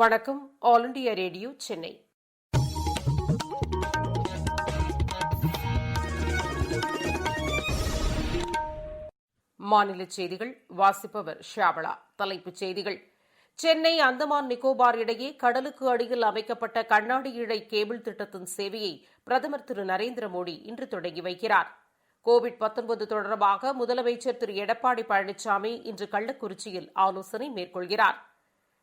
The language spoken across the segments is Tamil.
வணக்கம். All India radio Chennai. மாநில செய்திகள் வாசிப்பவர் ஷியாமளா. தலைப்புச் செய்திகள்: சென்னை அந்தமான் நிக்கோபார் இடையே கடலுக்கு அடியில் அமைக்கப்பட்ட கண்ணாடி இழை கேபிள் திட்டத்தின் சேவையை பிரதமர் திரு நரேந்திரமோடி இன்று தொடங்கி வைக்கிறார். கோவிட்-19 தொடர்பாக முதலமைச்சர் திரு எடப்பாடி பழனிசாமி இன்று கள்ளக்குறிச்சியில் ஆலோசனை மேற்கொள்கிறார்.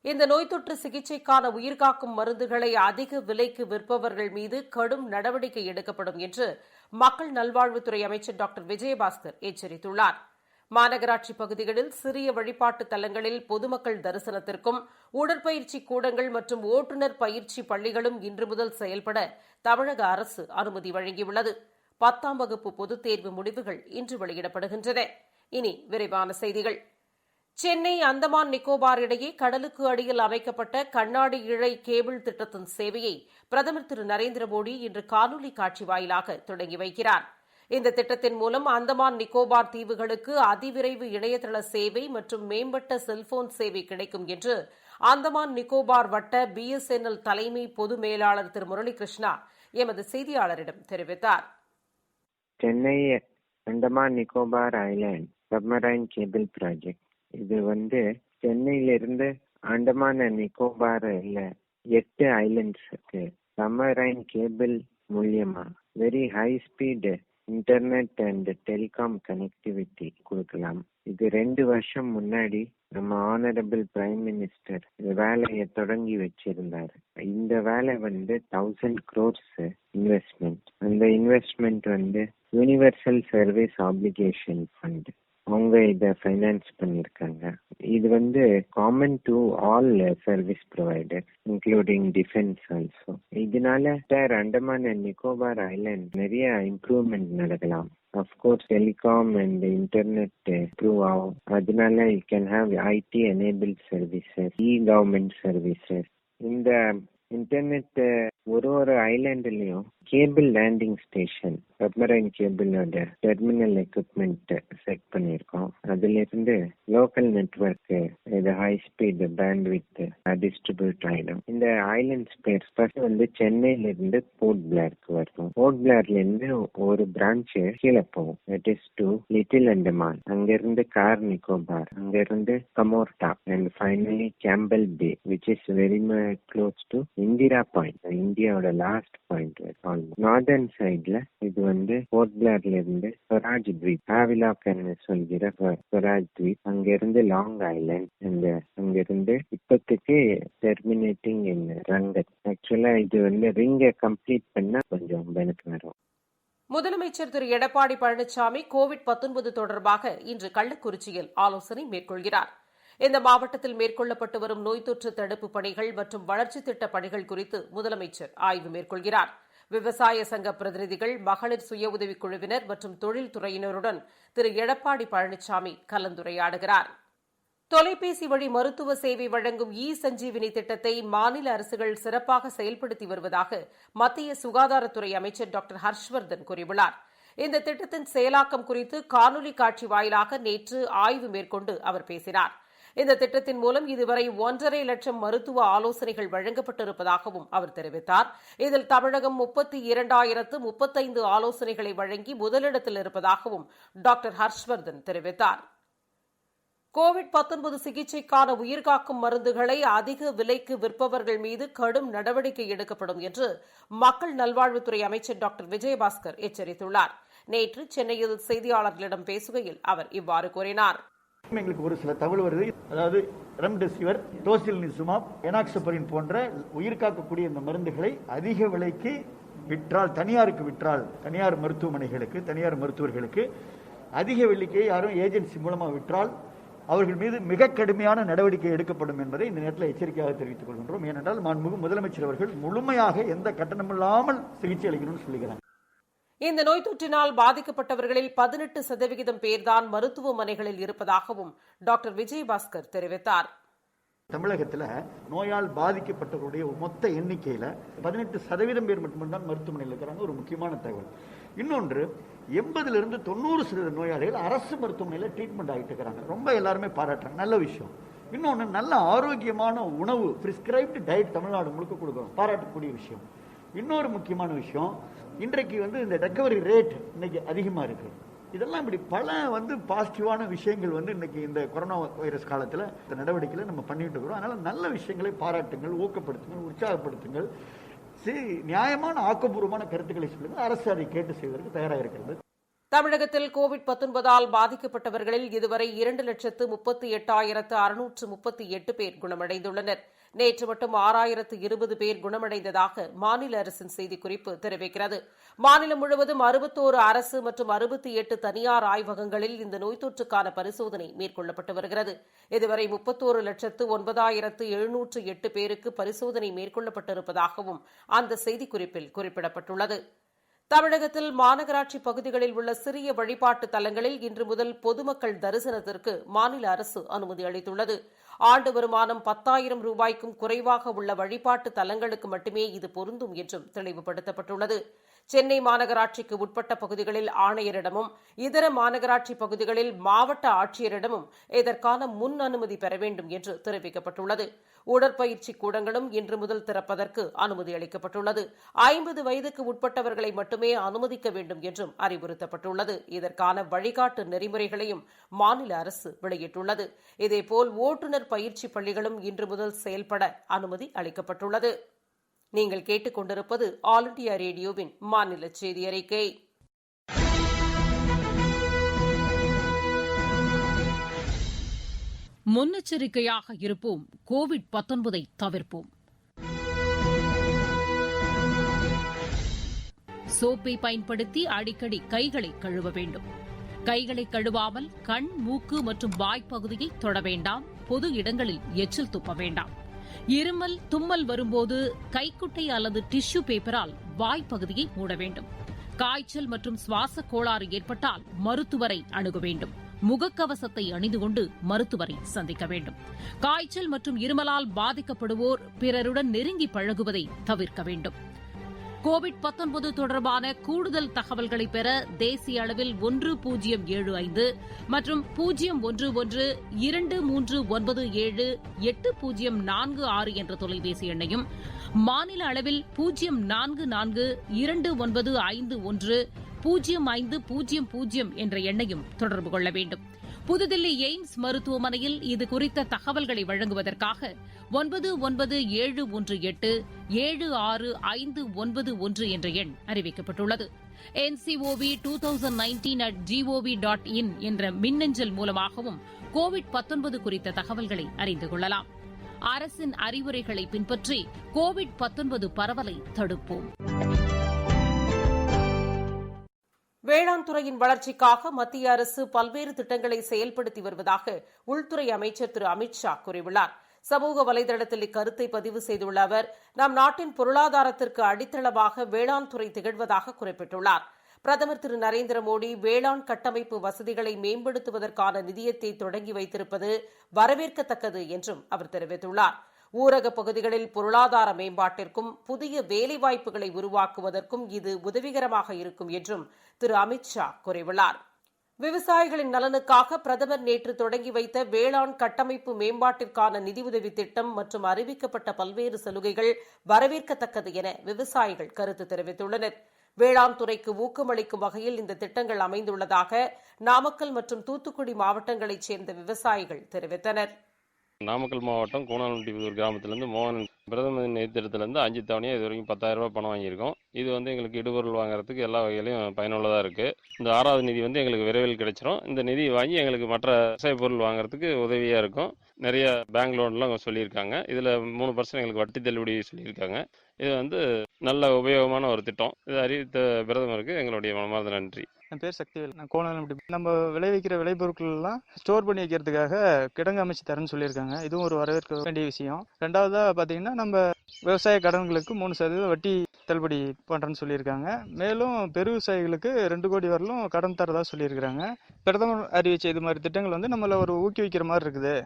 இந்த நோய் தொற்று சிகிச்சைக்கான உயிர்காக்கும் மருந்துகளை அதிக விலைக்கு விற்பவர்கள் மீது கடும் நடவடிக்கை எடுக்கப்படும் என்று மக்கள் நல்வாழ்வுத்துறை அமைச்சர் டாக்டர் விஜயபாஸ்கர் எச்சரித்துள்ளார். மாநகராட்சி பகுதிகளில் சிறிய வழிபாட்டு தலங்களில் பொதுமக்கள் தரிசனத்திற்கும் உடற்பயிற்சி கூடங்கள் மற்றும் ஓட்டுநர் பயிற்சி பள்ளிகளும் இன்று முதல் செயல்பட தமிழக அரசு அனுமதி வழங்கியுள்ளது. 10ஆம் வகுப்பு பொதுத் தேர்வு முடிவுகள் இன்று வெளியிடப்படுகின்றன. இனி விரிவான செய்திகள். சென்னை அந்தமான் நிக்கோபார் இடையே கடலுக்கு அடியில் அமைக்கப்பட்ட கண்ணாடி இழை கேபிள் திட்டத்தின் சேவையை பிரதமர் திரு நரேந்திரமோடி இன்று காணொலி காட்சி வாயிலாக தொடங்கி வைக்கிறார். இந்த திட்டத்தின் மூலம் அந்தமான் நிக்கோபார் தீவுகளுக்கு அதிவிரைவு இணையதள சேவை மற்றும் மேம்பட்ட செல்போன் சேவை கிடைக்கும் என்று அந்தமான் நிக்கோபார் வட்ட BSNL தலைமை பொது மேலாளர் திரு முரளிகிருஷ்ணா எமது செய்தியாளரிடம் தெரிவித்தார். Chennai Andaman Nicobar island submarine cable project இது சென்னையிலிருந்து அந்தமான் நிக்கோபார் 8 ஐலண்ட்ஸுக்கு சப்மரைன் கேபிள் மூலியமா very high speed internet and telecom connectivity கொடுக்கலாம். இது 2 வருஷம் முன்னாடி நம்ம ஆனரபிள் பிரைம் மினிஸ்டர் வேலையை தொடங்கி வச்சிருந்தாரு. இந்த வேலை 1000 crores இன்வெஸ்ட்மெண்ட். அந்த investment universal service application fund அவங்க இதை ஃபைனான்ஸ் பண்ணியிருக்காங்க. இது common to all service provider including defence also. இதனால அந்தமான் அண்ட் நிக்கோபார் ஐலாண்ட் நிறைய இம்ப்ரூவ்மெண்ட் நடக்கலாம். Of course telecom and internet improve ஆகும். அதனால you can have IT enabled services, government services. இந்த இன்டர்நெட் ஒரு ஐலாண்ட்லயும் கேபிள் லேண்டிங் ஸ்டேஷன் சப்மரைன் கேபிளோட டெர்மினல் எக்யூப்மெண்ட் செட் பண்ணியிருக்கோம். அதுல இருந்து லோக்கல் நெட்வொர்க் இது ஹை ஸ்பீட் பேண்ட்வித் டிஸ்ட்ரிபியூட் ஆயிடும். இந்த ஐலாண்ட்ஸ் பேர் ஃபர்ஸ்ட் சென்னையில இருந்து போர்ட் பிளேருக்கு வரும். போர்ட் பிளேர்ல இருந்து ஒரு பிரான்ச் கீழே போகும். That is to little Andaman. அங்க இருந்து கார் நிக்கோபார், அங்க இருந்து Kamorta and finally Campbell Bay which is very much close to Indira Point, இந்தியாவோட லாஸ்ட் பாயிண்ட். நார்தர்ன் சைட்ல இது போர்ட் பிளேர்ல இருந்து ஸ்வராஜ் த்வீப், ஹாவிலாக் சொல்கிற ஸ்வராஜ் த்வீப், அங்க இருந்து லாங் ஐலாண்ட், அங்க இருந்து இப்பத்துக்கு டெர்மினேட்டிங் இன் ரங்கத். ஆக்சுவலா இது ரிங்கை கம்ப்ளீட் பண்ணா கொஞ்சம் பெனிஃபிட் வரும். முதலமைச்சர் திரு எடப்பாடி பழனிசாமி கோவிட்-19 தொடர்பாக இன்று கள்ளக்குறிச்சியில் ஆலோசனை மேற்கொள்கிறார். இந்த மாவட்டத்தில் மேற்கொள்ளப்பட்டு வரும் நோய் தொற்று தடுப்புப் பணிகள் மற்றும் வளர்ச்சித் திட்டப் பணிகள் குறித்து முதலமைச்சர் ஆய்வு மேற்கொள்கிறார். விவசாய சங்க பிரதிநிதிகள், மகளிர் சுய உதவிக் குழுவினர் மற்றும் தொழில்துறையினருடன் திரு எடப்பாடி பழனிசாமி கலந்துரையாடுகிறார். தொலைபேசி வழி மருத்துவ சேவை வழங்கும் சஞ்சீவினி திட்டத்தை மாநில அரசுகள் சிறப்பாக செயல்படுத்தி வருவதாக மத்திய சுகாதாரத்துறை அமைச்சர் டாக்டர் ஹர்ஷ்வர்தன் கூறியுள்ளார். இந்த திட்டத்தின் செயலாக்கம் குறித்து காணொலி காட்சி வாயிலாக நேற்று ஆய்வு மேற்கொண்டு அவர் பேசினார். இந்த திட்டத்தின் மூலம் இதுவரை 1.5 லட்சம் மருத்துவ ஆலோசனைகள் வழங்கப்பட்டிருப்பதாகவும் அவர் தெரிவித்தார். இதில் தமிழகம் 32,035 ஆலோசனைகளை வழங்கி முதலிடத்தில் இருப்பதாகவும் டாக்டர் ஹர்ஷ்வர்தன் தெரிவித்தார். கோவிட்-19 சிகிச்சைக்கான உயிர்காக்கும் மருந்துகளை அதிக விலைக்கு விற்பவர்கள் மீது கடும் நடவடிக்கை எடுக்கப்படும் என்று மக்கள் நல்வாழ்வுத்துறை அமைச்சர் டாக்டர் விஜயபாஸ்கர் எச்சரித்துள்ளார். நேற்று சென்னையில் செய்தியாளர்களிடம் பேசுகையில் அவர் இவ்வாறு கூறினார். எங்களுக்கு ஒரு சில தகவல் வருது. அதாவது ரெம்டெசிவிர், டோசிலினிசுமாப், எனாக்சபரின் போன்ற உயிர் காக்கக்கூடிய இந்த மருந்துகளை அதிக விலைக்கு விற்றால், தனியாருக்கு விற்றால், தனியார் மருத்துவமனைகளுக்கு, தனியார் மருத்துவர்களுக்கு அதிக விலைக்கு யாரும் ஏஜென்சி மூலமாக விற்றால் அவர்கள் மீது மிக கடுமையான நடவடிக்கை எடுக்கப்படும் என்பதை இந்த நேரத்தில் எச்சரிக்கையாக தெரிவித்துக் கொள்கின்றோம். ஏனென்றால் மாண்புமிகு முதலமைச்சர் அவர்கள் முழுமையாக எந்த கட்டணமில்லாமல் சிகிச்சை அளிக்கணும்னு சொல்லுகிறார். இந்த நோய் தொற்றினால் பாதிக்கப்பட்டவர்களில் 18% பேர்தான் மருத்துவமனைகளில் இருப்பதாகவும் டாக்டர் விஜயபாஸ்கர் தெரிவித்தார். தமிழகத்தில் நோயால் பாதிக்கப்பட்டவர்களுடைய மொத்த எண்ணிக்கையில 18% பேர் மட்டும்தான் மருத்துவமனையில் இருக்கிறாங்க. ஒரு முக்கியமான தகவல். இன்னொன்று, 80% 90% நோயாளிகள் அரசு மருத்துவமனையில் ட்ரீட்மெண்ட் ஆகிட்டு இருக்கிறாங்க. ரொம்ப எல்லாருமே பாராட்டுறாங்க, நல்ல விஷயம். இன்னொன்று நல்ல ஆரோக்கியமான உணவு, பிரிஸ்கிரைப்டு டயட் தமிழ்நாடு முழுக்க கொடுக்கணும், பாராட்டக்கூடிய விஷயம். இன்னொரு முக்கியமான விஷயம், இன்றைக்கு இந்த ரெக்கவரி ரேட் இன்னைக்கு அதிகமாக இருக்கு. இதெல்லாம் இப்படி பல பாசிட்டிவான விஷயங்கள் இன்னைக்கு இந்த கொரோனா வைரஸ் காலத்தில் இந்த நடவடிக்கையில் நம்ம பண்ணிட்டு இருக்கிறோம். அதனால நல்ல விஷயங்களை பாராட்டுங்கள், ஊக்கப்படுத்துங்கள், உற்சாகப்படுத்துங்கள். நியாயமான ஆக்கப்பூர்வமான கருத்துக்களை சொல்லுங்கள். அரசு அதை கேட்டு செய்வதற்கு தயாராக இருக்கிறது. தமிழகத்தில் கோவிட்-19 பாதிக்கப்பட்டவர்களில் இதுவரை 2,38,638 பேர் குணமடைந்துள்ளனர். நேற்று மட்டும் 6,020 பேர் குணமடைந்ததாக மாநில அரசின் செய்திக்குறிப்பு தெரிவிக்கிறது. மாநிலம் முழுவதும் 61 அரசு மற்றும் 68 தனியார் ஆய்வகங்களில் இந்த நோய் தொற்றுக்கான பரிசோதனை மேற்கொள்ளப்பட்டு வருகிறது. இதுவரை 31,09,708 பேருக்கு பரிசோதனை மேற்கொள்ளப்பட்டிருப்பதாகவும் அந்த செய்திக்குறிப்பில் குறிப்பிடப்பட்டுள்ளது. தமிழகத்தில் மாநகராட்சி பகுதிகளில் உள்ள சிறிய வழிபாட்டு தலங்களில் இன்று முதல் பொதுமக்கள் தரிசனத்திற்கு மாநில அரசு அனுமதி அளித்துள்ளது. ஆண்டு வருமானம் 10,000 ரூபாய்க்கும் குறைவாக உள்ள வழிபாட்டு தலங்களுக்கு மட்டுமே இது பொருந்தும் என்றும் தெளிவுபடுத்தப்பட்டுள்ளது. சென்னை மாநகராட்சிக்கு உட்பட்ட பகுதிகளில் ஆணையரிடமும் இதர மாநகராட்சி பகுதிகளில் மாவட்ட ஆட்சியரிடமும் இதற்கான முன் அனுமதி பெற வேண்டும் என்று தெரிவிக்கப்பட்டுள்ளது. உடற்பயிற்சி கூடங்களும் இன்று முதல் திறப்பதற்கு அனுமதி அளிக்கப்பட்டுள்ளது. 50 வயதுக்கு உட்பட்டவர்களை மட்டுமே அனுமதிக்க வேண்டும் என்றும் அறிவுறுத்தப்பட்டுள்ளது. இதற்கான வழிகாட்டு நெறிமுறைகளையும் மாநில அரசு வெளியிட்டுள்ளது. இதேபோல் ஓட்டுநர் பயிற்சி பள்ளிகளும் இன்று முதல் செயல்பட அனுமதி அளிக்கப்பட்டுள்ளது. நீங்கள் கேட்டுக் கொண்டிருப்பது ஆல் இண்டியா ரேடியோவின் மாநில செய்தி அறிக்கை. முன்னெச்சரிக்கையாக இருப்போம், கோவிட்-19 தவிர்ப்போம். சோப்பை பயன்படுத்தி அடிக்கடி கைகளை கழுவ வேண்டும். கைகளை கழுவாமல் கண், மூக்கு மற்றும் வாய்ப்பகுதியை தொட வேண்டாம். பொது இடங்களில் எச்சில் துப்ப வேண்டாம். இருமல், தும்மல் வரும்போது கைக்குட்டை அல்லது டிஷ்யூ பேப்பரால் வாய்ப்பகுதியை மூட வேண்டும். காய்ச்சல் மற்றும் சுவாச கோளாறு ஏற்பட்டால் மருத்துவரை அணுக வேண்டும். முகக்கவசத்தை அணிந்து கொண்டு மருத்துவரை சந்திக்க வேண்டும். காய்ச்சல் மற்றும் இருமலால் பாதிக்கப்படுவோர் பிறருடன் நெருங்கி பழகுவதை தவிர்க்க வேண்டும். கோவிட்-19 தொடர்பான கூடுதல் தகவல்களை பெற தேசிய அளவில் 1075 மற்றும் 011-2397-8046 என்ற தொலைபேசி எண்ணையும், மாநில அளவில் 04429510500 என்ற எண்ணையும் தொடர்பு கொள்ள வேண்டும். புதுதில்லி எய்ம்ஸ் மருத்துவமனையில் இதுகுறித்த தகவல்களை வழங்குவதற்காக 9918-76591 என்ற எண் அறிவிக்கப்பட்டுள்ளது. NCOV2019@gov.in என்ற மின்னஞ்சல் மூலமாகவும் கோவிட்-19 குறித்த தகவல்களை அறிந்து கொள்ளலாம். அரசின் அறிவுரைகளை பின்பற்றி கோவிட்-19 பரவலை தடுப்போம். வேளாண் துறையின் வளர்ச்சிக்காக மத்திய அரசு பல்வேறு திட்டங்களை செயல்படுத்தி வருவதாக உள்துறை அமைச்சர் திரு அமித் ஷா கூறியுள்ளார். சமூக வலைதளத்தில் இக்கருத்தை பதிவு செய்துள்ள அவர், நம் நாட்டின் பொருளாதாரத்திற்கு அடித்தளமாக வேளாண் துறை திகழ்வதாக குறிப்பிட்டுள்ளார். பிரதமர் திரு நரேந்திர மோடி வேளாண் கட்டமைப்பு வசதிகளை மேம்படுத்துவதற்கான நிதியத்தை தொடங்கி வைத்திருப்பது வரவேற்கத்தக்கது என்றும் அவர் தெரிவித்துள்ளார். ஊரகப் பகுதிகளில் பொருளாதார மேம்பாட்டிற்கும் புதிய வேலைவாய்ப்புகளை உருவாக்குவதற்கும் இது உதவிகரமாக இருக்கும் என்றும் திரு அமித் ஷா கூறியுள்ளார். விவசாயிகளின் நலனுக்காக பிரதமர் நேற்று தொடங்கி வைத்த வேளாண் கட்டமைப்பு மேம்பாட்டிற்கான நிதியுதவி திட்டம் மற்றும் அறிவிக்கப்பட்ட பல்வேறு சலுகைகள் வரவேற்கத்தக்கது என விவசாயிகள் கருத்து தெரிவித்துள்ளனர். வேளாண் துறைக்கு ஊக்கமளிக்கும் வகையில் இந்த திட்டங்கள் அமைந்துள்ளதாக நாமக்கல் மற்றும் தூத்துக்குடி மாவட்டங்களைச் சேர்ந்த விவசாயிகள் தெரிவித்தனர். நாமக்கல் மாவட்டம் கூனாலம்பட்டி கிராமத்திலிருந்து மோகன் பிரதமர் நிதி திட்டத்திலிருந்து 5 தவணையாக இது வரைக்கும் 10,000 ரூபாய் பணம் வாங்கியிருக்கோம். இது எங்களுக்கு இடுபொருள் வாங்குறதுக்கு எல்லா வகையிலையும் பயனுள்ளதாக இருக்குது. இந்த 6வது நிதி எங்களுக்கு விரைவில் கிடைச்சிரும். இந்த நிதி வாங்கி எங்களுக்கு மற்ற விவசாய பொருள் வாங்குறதுக்கு உதவியாக இருக்கும். நிறைய பேங்க் லோன்லாம் சொல்லியிருக்காங்க. இதில் 3% எங்களுக்கு வட்டி தள்ளுபடி சொல்லியிருக்காங்க. இது நல்ல உபயோகமான ஒரு திட்டம். இதை அறிவித்த பிரதமருக்கு எங்களுடைய மனமார்ந்த நன்றி. என் பேர் சக்திவேல். நான் கோணாலம்பட்டி. நம்ம விளைவிக்கிற விளைபொருட்கள் எல்லாம் ஸ்டோர் பண்ணி வைக்கிறதுக்காக கிடங்கு அமைச்சு தரேன்னு சொல்லியிருக்காங்க. இதுவும் ஒரு வரவேற்க வேண்டிய விஷயம். ரெண்டாவதா பாத்தீங்கன்னா, நம்ம விவசாய கடன்களுக்கு 3% வட்டி தள்ளுபடி பண்றேன்னு சொல்லியிருக்காங்க. மேலும் பெரு விவசாயிகளுக்கு 2 கோடி வரலும் கடன் தரதா சொல்லியிருக்காங்க. பிரதமர் அறிவிச்ச இது மாதிரி திட்டங்கள் நம்மள ஒரு ஊக்குவிக்கிற மாதிரி இருக்குது.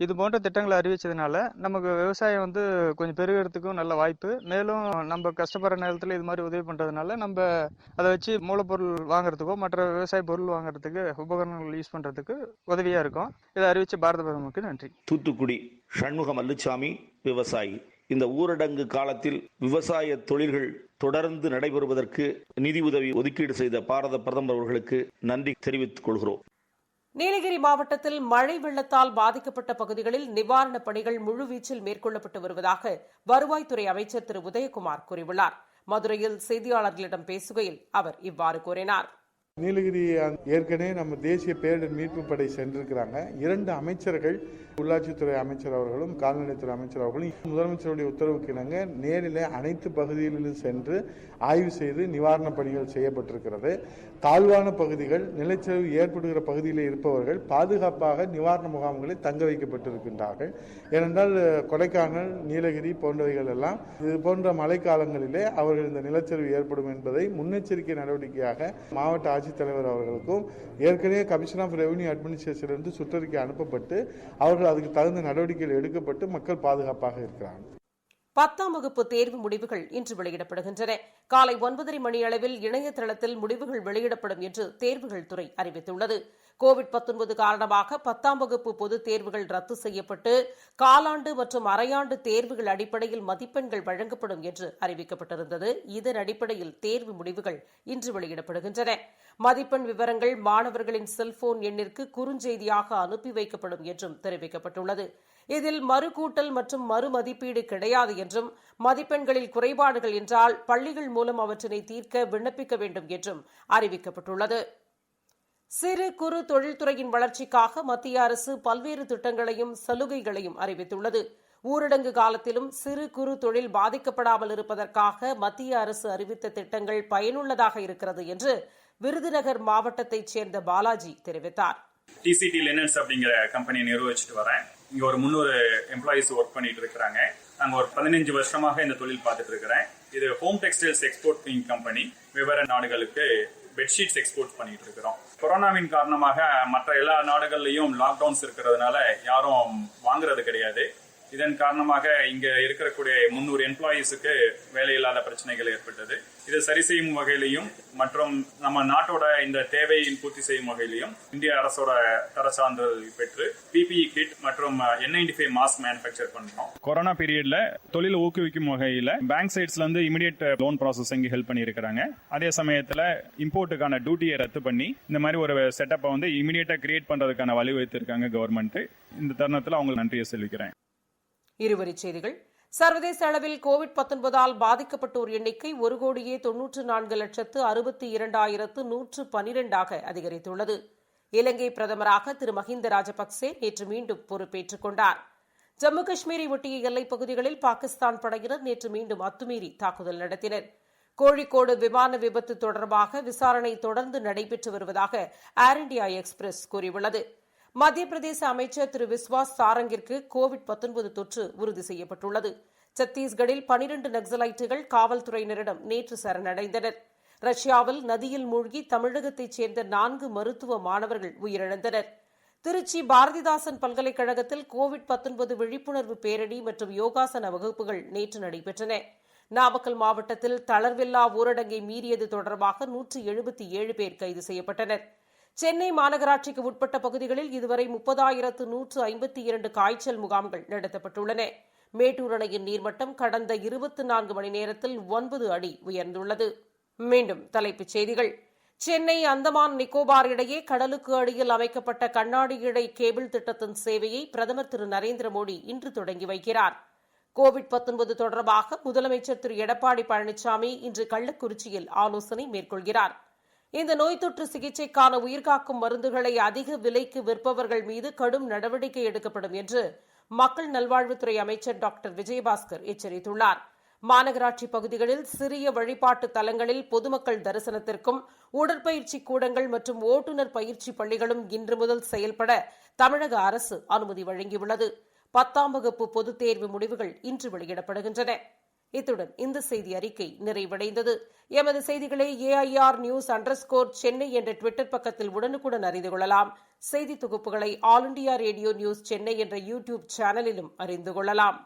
இது போன்ற திட்டங்களை அறிவிச்சதுனால நமக்கு விவசாயம் வந்து கொஞ்சம் பெருகிறதுக்கும் நல்ல வாய்ப்பு. மேலும் நம்ம கஷ்டப்படுற நேரத்தில் இது மாதிரி உதவி பண்றதுனால நம்ம அதை வச்சு மூலப்பொருள் வாங்குறதுக்கோ மற்ற விவசாய பொருள் வாங்குறதுக்கு உபகரணங்கள் யூஸ் பண்றதுக்கு உதவியா இருக்கும். இதை அறிவிச்ச பாரத பிரதமருக்கு நன்றி. தூத்துக்குடி சண்முக மல்லுச்சாமி, விவசாயி. இந்த ஊரடங்கு காலத்தில் விவசாய தொழில்கள் தொடர்ந்து நடைபெறுவதற்கு நிதி உதவி ஒதுக்கீடு செய்த பாரத பிரதமர் அவர்களுக்கு நன்றி தெரிவித்துக் கொள்கிறோம். நீலகிரி மாவட்டத்தில் மழை வெள்ளத்தால் பாதிக்கப்பட்ட பகுதிகளில் நிவாரணப் பணிகள் முழுவீச்சில் மேற்கொள்ளப்பட்டு வருவதாக வருவாய்த்துறை அமைச்சர் திரு உதயகுமார் கூறியுள்ளார். மதுரையில் செய்தியாளர்களிடம் பேசுகையில் அவர் இவ்வாறு கூறினார். நீலகிரி ஏற்கனவே நம்ம தேசிய பேரிடர் மீட்பு படை சென்றிருக்கிறாங்க. 2 அமைச்சர்கள், உள்ளாட்சித்துறை அமைச்சர் அவர்களும் கால்நடைத்துறை அமைச்சர் அவர்களும் முதலமைச்சருடைய உத்தரவுக்கு இணங்க நேரில் அனைத்து பகுதிகளிலும் சென்று ஆய்வு செய்து நிவாரணப் பணிகள் செய்யப்பட்டிருக்கிறது. தாழ்வான பகுதிகள், நிலச்சரிவு ஏற்படுகிற பகுதியில் இருப்பவர்கள் பாதுகாப்பாக நிவாரண முகாம்களில் தங்க வைக்கப்பட்டிருக்கின்றார்கள். ஏனென்றால் கொடைக்கானல், நீலகிரி போன்றவைகள் எல்லாம் இது போன்ற மழைக்காலங்களிலே அவர்கள் இந்த நிலச்சரிவு ஏற்படும் என்பதை முன்னெச்சரிக்கை நடவடிக்கையாக மாவட்ட ஆட்சித்தலைவர் அவர்களுக்கும் ஏற்கனவே கமிஷன் ஆஃப் ரெவன்யூ அட்மினிஸ்ட்ரேஷனிலிருந்து சுற்றறிக்கை அனுப்பப்பட்டு அவர்கள் அதுக்கு தகுந்த நடவடிக்கைகள் எடுக்கப்பட்டு மக்கள் பாதுகாப்பாக இருக்கிறார்கள். 10ஆம் வகுப்பு தேர்வு முடிவுகள் இன்று வெளியிடப்படுகின்றன. காலை 9:30 மணி அளவில் இணையதளத்தில் முடிவுகள் வெளியிடப்படும் என்று தேர்வுகள் துறை அறிவித்துள்ளது. கோவிட்-19 காரணமாக 10ஆம் வகுப்பு பொதுத் தேர்வுகள் ரத்து செய்யப்பட்டு காலாண்டு மற்றும் அரையாண்டு தேர்வுகள் அடிப்படையில் மதிப்பெண்கள் வழங்கப்படும் என்று அறிவிக்கப்பட்டிருந்தது. இதன் அடிப்படையில் தேர்வு முடிவுகள் இன்று வெளியிடப்படுகின்றன. மதிப்பெண் விவரங்கள் மாணவர்களின் செல்போன் எண்ணிற்கு குறுஞ்செய்தியாக அனுப்பி வைக்கப்படும் என்றும் தெரிவிக்கப்பட்டுள்ளது. இதில் மறுகூட்டல் மற்றும் மறுமதிப்பீடு கிடையாது என்றும் மதிப்பெண்களில் குறைபாடுகள் என்றால் பள்ளிகள் மூலம் அவற்றினை தீர்க்க விண்ணப்பிக்க வேண்டும் என்றும் அறிவிக்கப்பட்டுள்ளது. சிறு குறு தொழில்துறையின் வளர்ச்சிக்காக மத்திய அரசு பல்வேறு திட்டங்களையும் சலுகைகளையும் அறிவித்துள்ளது. ஊரடங்கு காலத்திலும் சிறு குறு தொழில் பாதிக்கப்படாமல் இருப்பதற்காக மத்திய அரசு அறிவித்த திட்டங்கள் பயனுள்ளதாக இருக்கிறது என்று விருதுநகர் மாவட்டத்தைச் சேர்ந்த பாலாஜி தெரிவித்தார். TCT லினன்ஸ் அப்படிங்கிற கம்பெனியை நிர்வகிச்சுட்டு வரேன். இங்க ஒரு 300 எம்ப்ளாயிஸ் ஒர்க் பண்ணிட்டு இருக்காங்க. நாங்க ஒரு 15 வருஷமாக இந்த தொழில் பார்த்துட்டு இருக்கிறேன். இது ஹோம் டெக்ஸ்டைல்ஸ் எக்ஸ்போர்ட்டிங் கம்பெனி. வெவ்வேறு நாடுகளுக்கு பெட்ஷீட்ஸ் எக்ஸ்போர்ட் பண்ணிட்டு இருக்கிறோம். கொரோனாவின் காரணமாக மற்ற எல்லா நாடுகள்லயும் லாக்டவுன்ஸ் இருக்கிறதுனால யாரும் வாங்குறது கிடையாது. இதன் காரணமாக இங்க இருக்கக்கூடிய 300 எம்ப்ளாயீஸுக்கு வேலையில்லாத பிரச்சனைகள் ஏற்பட்டது. இதை சரி செய்யும் வகையிலையும் மற்றும் நம்ம நாட்டோட இந்த தேவையை பூர்த்தி செய்யும் வகையிலையும் இந்திய அரசோட தர சான்றிதழ் பெற்று PPE கிட் மற்றும் N95 மாஸ்க் மேனுஃபேக்சர் பண்றோம். கொரோனா பீரியட்ல தொழில் ஊக்குவிக்கும் வகையில பேங்க் சைட்ஸ்ல இருந்து இமிடியேட் லோன் ப்ராசஸிங் ஹெல்ப் பண்ணி இருக்காங்க. அதே சமயத்துல இம்போர்ட்டுக்கான டியூட்டியை ரத்து பண்ணி இந்த மாதிரி ஒரு செட்டப்பை வந்து இமிடியேட்டா கிரியேட் பண்றதுக்கான வழிவகுத்திருக்காங்க கவர்மெண்ட். இந்த தருணத்துல அவங்களுக்கு நன்றியை தெரிவிக்கிறேன். இருவரிச் செய்திகள். சர்வதேச அளவில் கோவிட்-19 பாதிக்கப்பட்டோர் எண்ணிக்கை 1,94,62,112 அதிகரித்துள்ளது. இலங்கை பிரதமராக திரு மஹிந்த ராஜபக்சே நேற்று மீண்டும் பொறுப்பேற்றுக் கொண்டார். ஜம்மு காஷ்மீரை ஒட்டிய எல்லைப் பகுதிகளில் பாகிஸ்தான் படையினர் நேற்று மீண்டும் அத்துமீறி தாக்குதல் நடத்தினர். கோழிக்கோடு விமான விபத்து தொடர்பாக விசாரணை தொடர்ந்து நடைபெற்று வருவதாக ஏர் இண்டியா எக்ஸ்பிரஸ் கூறியுள்ளது. மத்திய பிரதேச அமைச்சர் திரு விஸ்வாஸ் சாரங்கிற்கு கோவிட்-19 தொற்று உறுதி செய்யப்பட்டுள்ளது. சத்தீஸ்கடில் 12 நக்சலைட்டுகள் காவல்துறையினரிடம் நேற்று சரணடைந்தனர். ரஷ்யாவில் நதியில் மூழ்கி தமிழகத்தைச் சேர்ந்த 4 மருத்துவ மாணவர்கள் உயிரிழந்தனர். திருச்சி பாரதிதாசன் பல்கலைக்கழகத்தில் கோவிட்-19 விழிப்புணர்வு பேரணி மற்றும் யோகாசன வகுப்புகள் நேற்று நடைபெற்றன. நாமக்கல் மாவட்டத்தில் தளர்வில்லா ஊரடங்கை மீறியது தொடர்பாக 177 பேர் கைது செய்யப்பட்டனர். சென்னை மாநகராட்சிக்கு உட்பட்ட பகுதிகளில் இதுவரை 30,152 காய்ச்சல் முகாம்கள் நடத்தப்பட்டுள்ளன. மேட்டூர் அணையின் நீர்மட்டம் கடந்த 24 மணி நேரத்தில் 9 அடி உயர்ந்துள்ளது. மீண்டும் தலைப்புச் செய்திகள். சென்னை அந்தமான் நிக்கோபார் இடையே கடலுக்கு அடியில் அமைக்கப்பட்ட கண்ணாடி இழை கேபிள் திட்டத்தின் சேவையை பிரதமர் திரு நரேந்திர மோடி இன்று தொடங்கி வைக்கிறார். கோவிட்-19 தொடர்பாக முதலமைச்சர் திரு எடப்பாடி பழனிசாமி இன்று கள்ளக்குறிச்சியில் ஆலோசனை மேற்கொள்கிறார். இந்த நோய் தொற்று சிகிச்சைக்கான உயிர்காக்கும் மருந்துகளை அதிக விலைக்கு விற்பவர்கள் மீது கடும் நடவடிக்கை எடுக்கப்படும் என்று மக்கள் நல்வாழ்வுத்துறை அமைச்சர் டாக்டர் விஜயபாஸ்கர் எச்சரித்துள்ளார். மாநகராட்சி பகுதிகளில் சிறிய வழிபாட்டு தலங்களில் பொதுமக்கள் தரிசனத்திற்கும் உடற்பயிற்சி கூடங்கள் மற்றும் ஓட்டுநர் பயிற்சி பள்ளிகளும் இன்று முதல் செயல்பட தமிழக அரசு அனுமதி வழங்கியுள்ளது. 10ஆம் வகுப்பு பொதுத் தேர்வு முடிவுகள் இன்று வெளியிடப்படுகின்றன. இத்துடன் இந்த செய்தி அறிக்கை நிறைவடைந்தது. எமது செய்திகளை AIR News_ சென்னை என்ற ட்விட்டர் பக்கத்தில் உடனுக்குடன் அறிந்து கொள்ளலாம். செய்தி தொகுப்புகளை all India radio news Chennai என்ற யூடியூப் சேனலிலும் அறிந்து கொள்ளலாம்.